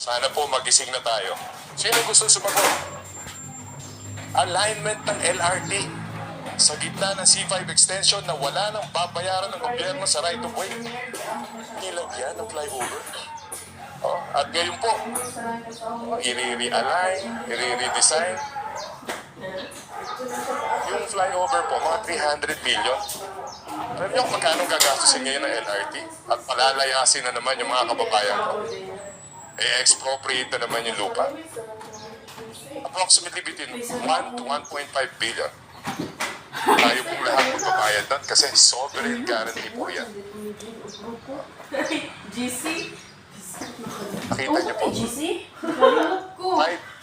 Sana po magising na tayo. Sino gusto sumagot? Alignment ng LRT sa gitna ng C5 extension na wala nang babayaran ng gobyerno sa right of way. Nilagyan ng flyover. Oh, at ngayon po, i-realign, i-redesign. Yung flyover po, mga 300 million. Alam niyo kung magkano gagastusin ngayon ng LRT? At palalayasin na naman yung mga kababayan ko. E-expropriate na naman yung lupa. Approximately between 1 to 1.5 billion. Tayo pong lahat magbabayad doon kasi sovereign guarantee po yan. GC? Nakita niyo po? GC? 5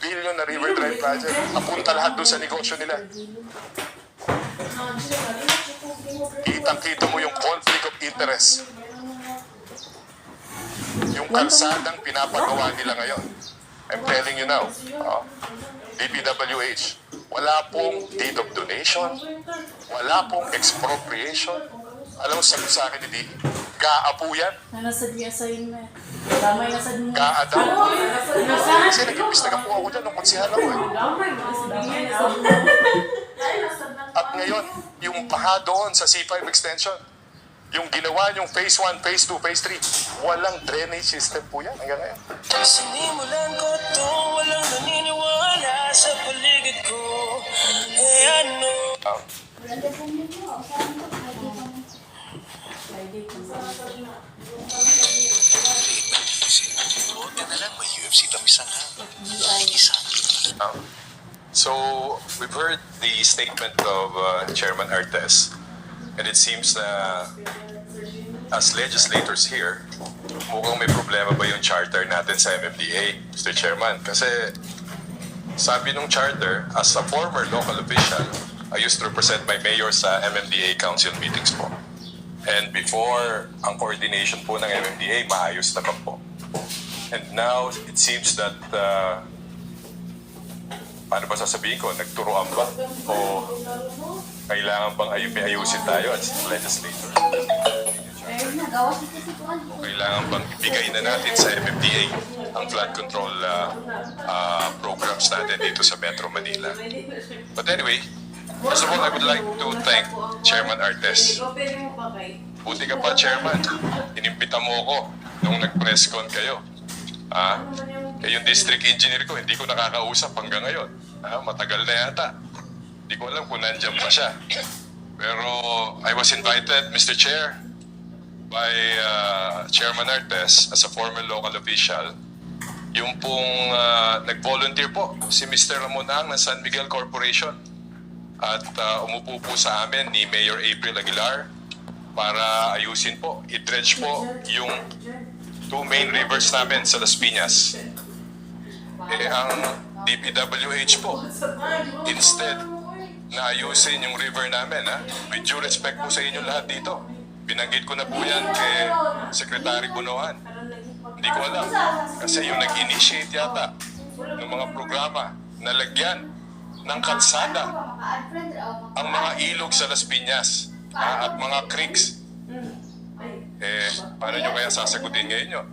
billion na River Drive project. Napunta lahat doon sa negosyo nila. Kitang-kita mo yung conflict of interest. Yung kalsadang pinapagawa nila ngayon. I'm telling you now. DPWH. Wala pong deed of donation. Wala pong expropriation. Alam mo, sabi sa akin, hindi. Gaapo yan. Nanasad niya sa inyo eh. Damay nasad mo. Gaadaw. Kasi nag-imbis na po ako dyan nung konsihala ko eh. At ngayon, yung baha doon sa C5 extension, yung ginawa yung phase 1, phase 2, phase 3, walang drainage system po yan hanggang ngayon. Sinimulan ko to, walang naniniwala sa paligid ko. Eh ano? Buti na lang, may UFC tamisan na. Isa. So, we've heard the statement of Chairman Artes, and it seems na as legislators here, mukhang may problema ba yung charter natin sa MMDA, Mr. Chairman? Kasi sabi nung charter, as a former local official, I used to represent my mayor sa MMDA council meetings po. And before, ang coordination po ng MMDA, maayos naman po. And now, it seems that paano ba sasabihin ko, nagturoan ba? O kailangan bang ayusin tayo as legislator? O kailangan bang ibigay na natin sa MMDA ang flood control programs natin dito sa Metro Manila? But anyway, first of all, I would like to thank Chairman Artes. Buti ka pa, Chairman. Inimbita mo ako nung nag-press con kayo. Yung district engineer ko, hindi ko nakakausap hanggang ngayon. Matagal na yata. Hindi ko alam kung nandiyan pa siya. Pero I was invited, Mr. Chair, by Chairman Artes as a former local official. Yung pong nag-volunteer po, si Mr. Ramonang ng San Miguel Corporation. At umupo po sa amin ni Mayor April Aguilar para ayusin po, i-dredge po yung 2 main rivers namin sa Las Piñas. Ang DPWH po, instead na ayusin yung river namin, with due respect po sa inyo lahat dito, binanggit ko na po yan kay Secretary Bunoan. Hindi ko alam, kasi yung nag-initiate yata ng mga programa na lagyan ng kalsada ang mga ilog sa Las Piñas at mga creeks. Paano nyo kaya sasagutin ngayon yun?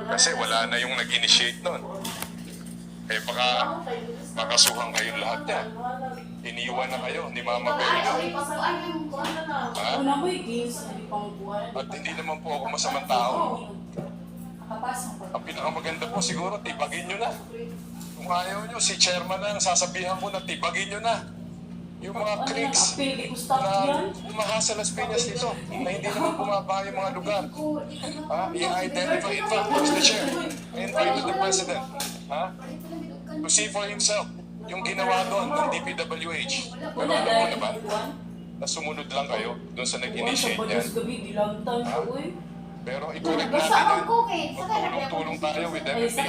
Kasi wala na yung nag-initiate nun. Baka makasuhan kayong lahat yan. Iniwan na kayo ni Mama Bello. At hindi naman po ako masamang tao. Ang pinakamaganda po siguro, tibagin nyo na. Kung ayaw nyo, si Chairman na sasabihan ko na tibagin nyo na. Yung mga creeks na umaha sa Las Piñas dito, na hindi naman bumaba yung mga lugar. I-identify, in fact, Mr. Chair, I invited the President to see for himself yung ginawa doon ng DPWH. Pero alam mo naman, na sumunod lang kayo doon sa nag-initiate niyan. Pero i-correct natin yan. Magtulong-tulong tayo with MMDA.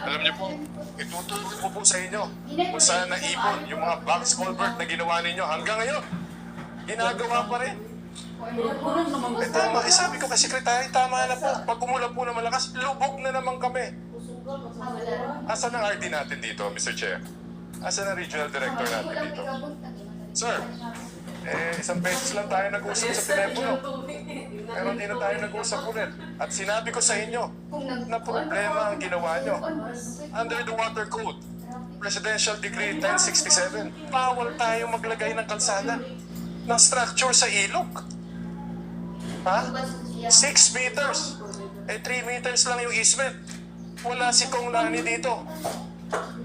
Alam niyo po, itutuloy ko po sa inyo kung saan naipon yung mga box culvert na ginawa ninyo hanggang ngayon. Ginagawa pa rin. Tama, sabi ko kay Secretary, tama na po. Pag umulan po na malakas, lubog na naman kami. Asan ang RD natin dito, Mr. Chair? Asan ang regional director natin dito? Sir, isang beses lang tayo nag-usap sa telepono. Pero hindi na tayo nag-usap ulit. At sinabi ko sa inyo na problema ang ginawa nyo. Under the Water Code, Presidential Decree 1067, bawal tayo maglagay ng kalsada ng structure sa ilog. Ha? 6 meters. 3 meters lang yung easement. Wala si Kong Lani dito.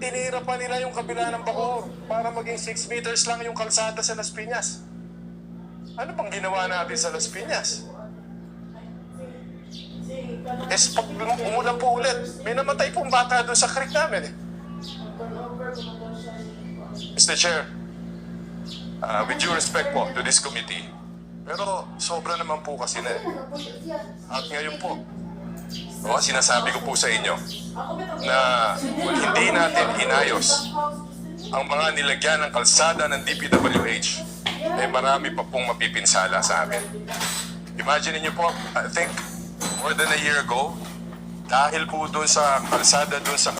Tinira pa nila yung kabila ng Bacoor para maging 6 meters lang yung kalsada sa Las Piñas. Ano bang ginawa natin sa Las Piñas? Pag umulan po ulit, may namatay pong bata doon sa creek namin. Mr. Chair, with due respect po to this committee, pero sobra naman po kasi na. At ngayon po, sinasabi ko po sa inyo na kung hindi natin inayos ang mga nilagyan ng kalsada ng DPWH, marami pa pong mapipinsala sa amin. Imagine niyo po, I think more than a year ago, dahil po doon sa kalsada doon sa